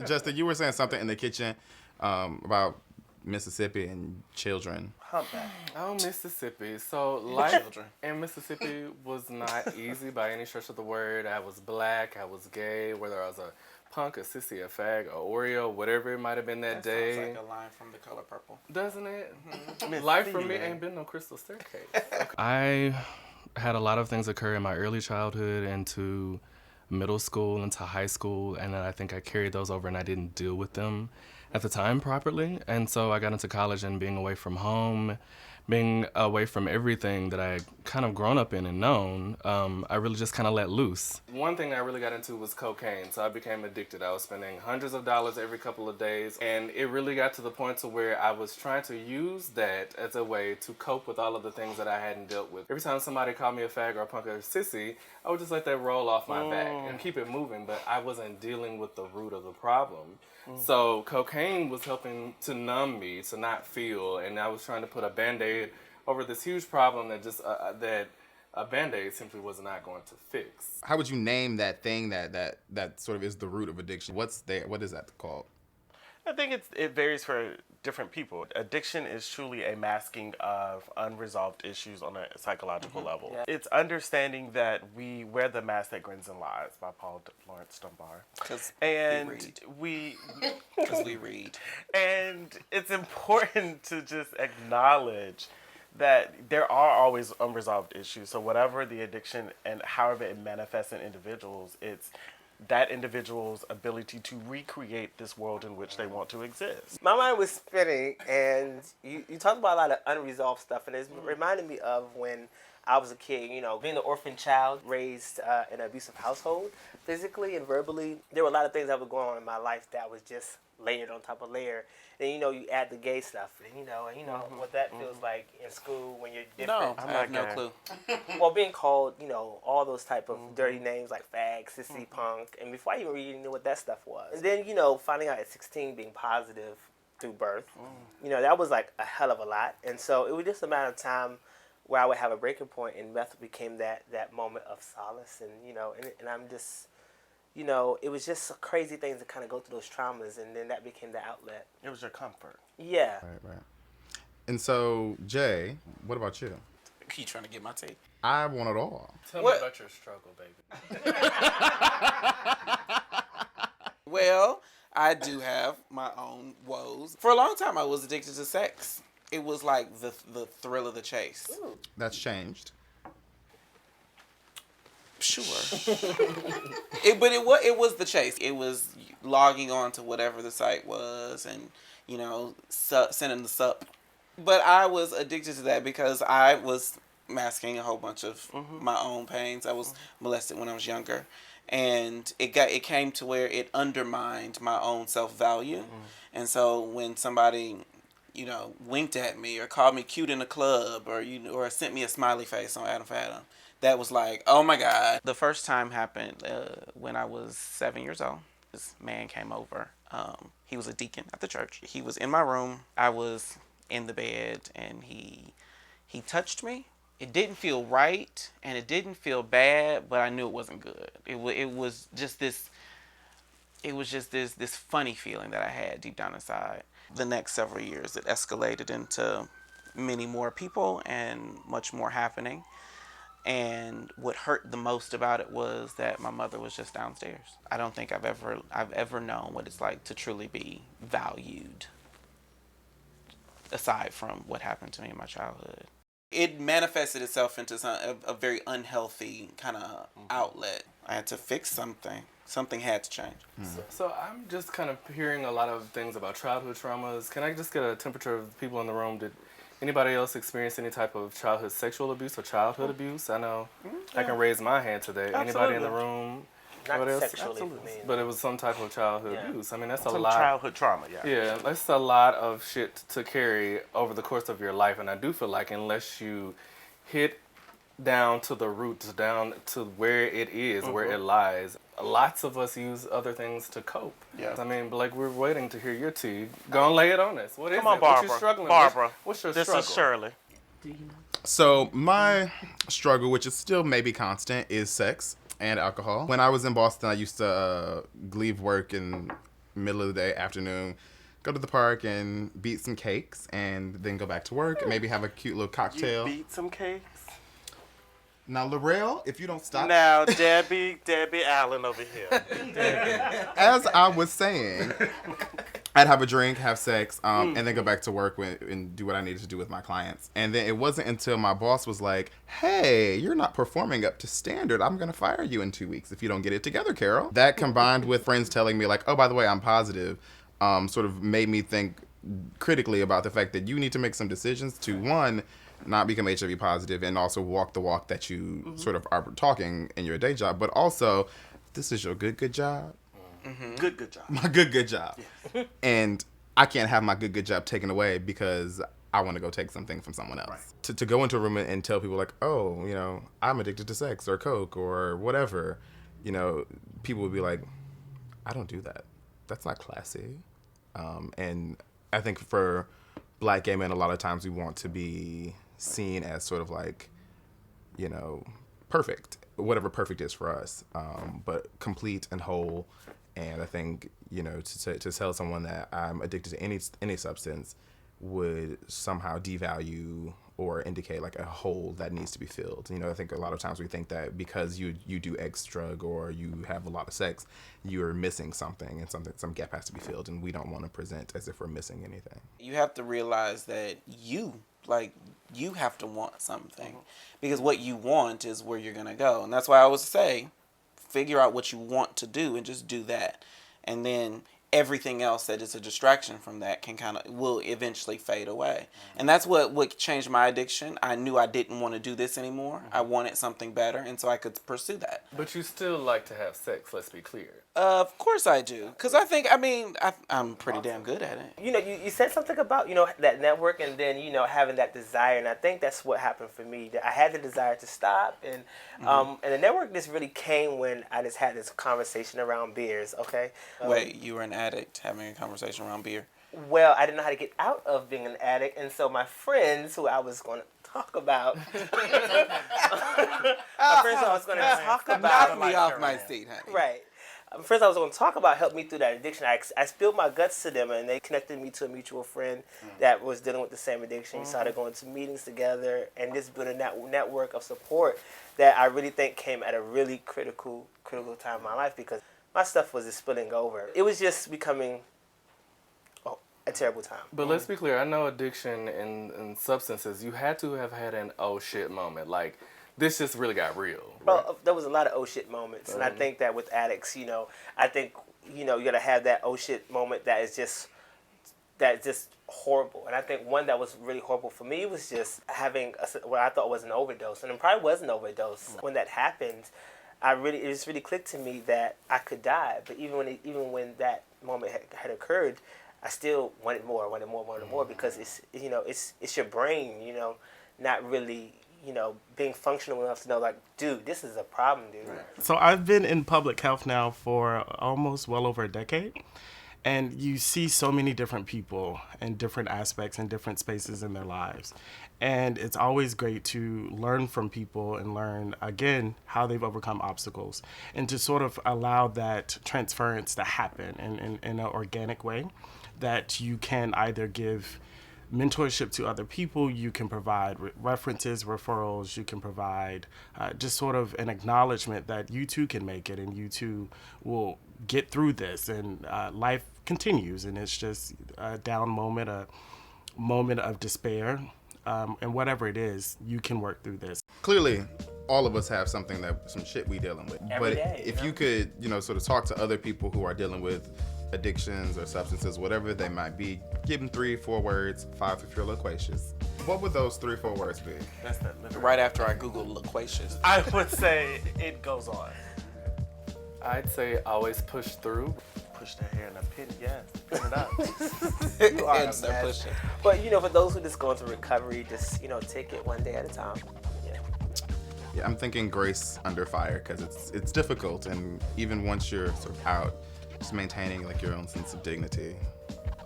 Justin, you were saying something in the kitchen about Mississippi and children. Humpback. Oh, Mississippi. So life in Mississippi was not easy by any stretch of the word. I was black, I was gay, whether I was a punk, a sissy, a fag, a Oreo, whatever it might have been that day. Sounds like a line from The Color Purple. Doesn't it? Mm-hmm. Life for me ain't been no crystal staircase. Okay. I had a lot of things occur in my early childhood into middle school, into high school, and then I think I carried those over and I didn't deal with them at the time properly. And so I got into college and being away from home, being away from everything that I kind of grown up in and known, I really just kind of let loose. One thing I really got into was cocaine, so I became addicted. I was spending hundreds of dollars every couple of days, and it really got to the point to where I was trying to use that as a way to cope with all of the things that I hadn't dealt with. Every time somebody called me a fag or a punk or a sissy, I would just let that roll off my back and keep it moving, but I wasn't dealing with the root of the problem. So cocaine was helping to numb me, to not feel, and I was trying to put a Band-Aid over this huge problem that just that a Band-Aid simply was not going to fix. How would you name that thing that sort of is the root of addiction? What is that called? I think it varies for different people. Addiction is truly a masking of unresolved issues on a psychological level. Yeah. It's understanding that we wear the mask that grins and lies by Paul Lawrence Dunbar. Because we read. And it's important to just acknowledge that there are always unresolved issues. So whatever the addiction and however it manifests in individuals, it's that individual's ability to recreate this world in which they want to exist. My mind was spinning, and you talked about a lot of unresolved stuff, and it reminded me of when I was a kid, you know, being an orphan child raised in an abusive household, physically and verbally. There were a lot of things that were going on in my life that was just layered on top of layer. And you know, you add the gay stuff, and you know what that feels like in school when you're different. No, I have no clue. Well, being called, you know, all those type of dirty names like fag, sissy, punk, and before I even really knew what that stuff was. And then, you know, finding out at 16 being positive through birth, you know, that was like a hell of a lot. And so it was just a matter of time where I would have a breaking point, and meth became that moment of solace, and you know, and I'm just. You know, it was just crazy things to kind of go through those traumas, and then that became the outlet. It was your comfort. Yeah. Right. And so, Jay, what about you? You trying to get my take? I want it all. Tell me about your struggle, baby. Well, I do have my own woes. For a long time, I was addicted to sex. It was like the thrill of the chase. Ooh. That's changed. Sure. it was the chase. It was logging on to whatever the site was and, you know, sending the sup. But I was addicted to that because I was masking a whole bunch of my own pains. I was molested when I was younger. And it came to where it undermined my own self-value. And so when somebody, you know, winked at me or called me cute in a club or sent me a smiley face on Adam Fathom, that was like, oh my God. The first time happened when I was 7 years old. This man came over. He was a deacon at the church. He was in my room. I was in the bed, and he touched me. It didn't feel right, and it didn't feel bad, but I knew it wasn't good. It was just this funny feeling that I had deep down inside. The next several years, it escalated into many more people and much more happening. And what hurt the most about it was that my mother was just downstairs. I don't think I've ever known what it's like to truly be valued, aside from what happened to me in my childhood. It manifested itself into a very unhealthy kind of outlet. I had to fix something. Something had to change. So I'm just kind of hearing a lot of things about childhood traumas. Can I just get a temperature of the people in the room? Did anybody else experience any type of childhood sexual abuse or childhood abuse? I know I can raise my hand today. Absolutely. Anybody in the room? Not What else? sexually. Absolutely. I mean, But it was some type of childhood abuse. I mean, that's a Some lot. childhood trauma, yeah. Yeah, that's a lot of shit to carry over the course of your life. And I do feel like unless you hit down to the roots, down to where it is, where it lies, lots of us use other things to cope. Yeah. I mean, Blake, we're waiting to hear your tea. Go and lay it on us. What is Come on, it? What Barbara. you struggling Barbara. with? What's your This struggle? is Shirley. So my struggle, which is still maybe constant, is sex and alcohol. When I was in Boston, I used to leave work and middle of the day, afternoon, go to the park and beat some cakes, and then go back to work and maybe have a cute little cocktail. You beat some cakes? Now, Laurel, if you don't stop. Now, Debbie Allen over here. As I was saying, I'd have a drink, have sex, and then go back to work and do what I needed to do with my clients. And then it wasn't until my boss was like, hey, you're not performing up to standard. I'm going to fire you in 2 weeks if you don't get it together, Carol. That combined with friends telling me like, oh, by the way, I'm positive, sort of made me think critically about the fact that you need to make some decisions to, one, not become HIV positive and also walk the walk that you sort of are talking in your day job. But also, this is your good job. Good job. My good job. Yes. And I can't have my good job taken away because I want to go take something from someone else. Right. To go into a room and tell people like, oh, you know, I'm addicted to sex or coke or whatever, you know, people would be like, I don't do that. That's not classy. And I think for Black gay men, a lot of times we want to be seen as sort of like, you know, perfect, whatever perfect is for us, but complete and whole. And I think, you know, to tell someone that I'm addicted to any substance would somehow devalue or indicate like a hole that needs to be filled. You know, I think a lot of times we think that because you do X drug or you have a lot of sex, you're missing something and some gap has to be filled, and we don't want to present as if we're missing anything. You have to realize that you have to want something, because what you want is where you're going to go. And that's why I always say, figure out what you want to do and just do that. And then everything else that is a distraction from that will eventually fade away. And that's what changed my addiction. I knew I didn't want to do this anymore. I wanted something better, and so I could pursue that. But you still like to have sex, let's be clear. Of course I do. Because I'm pretty damn good at it. You know, you said something about, you know, that network and then, you know, having that desire. And I think that's what happened for me. That I had the desire to stop. And and the network just really came when I just had this conversation around beers, okay? Wait, you were an addict having a conversation around beer? Well, I didn't know how to get out of being an addict. And so my friends who I was going to talk about. Knock me off my seat, honey. Right. Friends I was going to talk about helped me through that addiction. I spilled my guts to them, and they connected me to a mutual friend that was dealing with the same addiction. We started going to meetings together, and just building that network of support that I really think came at a really critical time in my life, because my stuff was just spilling over. It was just becoming a terrible time. But let's be clear, I know addiction and substances, you had to have had an oh shit moment. Like, this just really got real. Right? Well, there was a lot of oh shit moments. And I think that with addicts, you know, you got to have that oh shit moment that is just horrible. And I think one that was really horrible for me was just having what I thought was an overdose. And it probably was an overdose. When that happened, it just really clicked to me that I could die. But even when that moment had occurred, I still wanted more, because it's your brain, you know, not really, you know, being functional enough to know, like, dude, this is a problem, dude. So I've been in public health now for almost well over a decade. And you see so many different people in different aspects and different spaces in their lives. And it's always great to learn from people and learn, again, how they've overcome obstacles, and to sort of allow that transference to happen in an organic way, that you can either give mentorship to other people, you can provide references, referrals, you can provide just sort of an acknowledgement that you too can make it, and you too will get through this, and life continues, and it's just a down moment, a moment of despair, and whatever it is, you can work through this. Clearly, all of us have some shit we dealing with. Every day, if you could, you know, sort of talk to other people who are dealing with addictions or substances, whatever they might be, give them 3-4 words, 5 if you're loquacious. What would those 3-4 words be? That's that. Right after I Googled loquacious. I would say it goes on. I'd say always push through. Push their hair in a pin, yes. Pin it up. You are a And start mess. pushing. But, you know, for those who just go into recovery, just, you know, take it one day at a time. Yeah, I'm thinking grace under fire, because it's difficult, and even once you're sort of out, just maintaining like your own sense of dignity.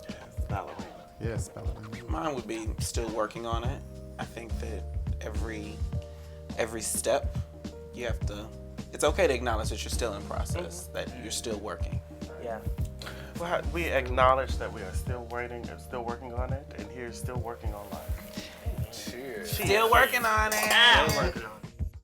Yes, ballerina. Yes, ballerina. Mine would be still working on it. I think that every step you have to, it's okay to acknowledge that you're still in process, that you're still working. Yeah. Well, we acknowledge that we are still waiting and still working on it, and here's still working on life. Cheers. Still working on it. Still working on it.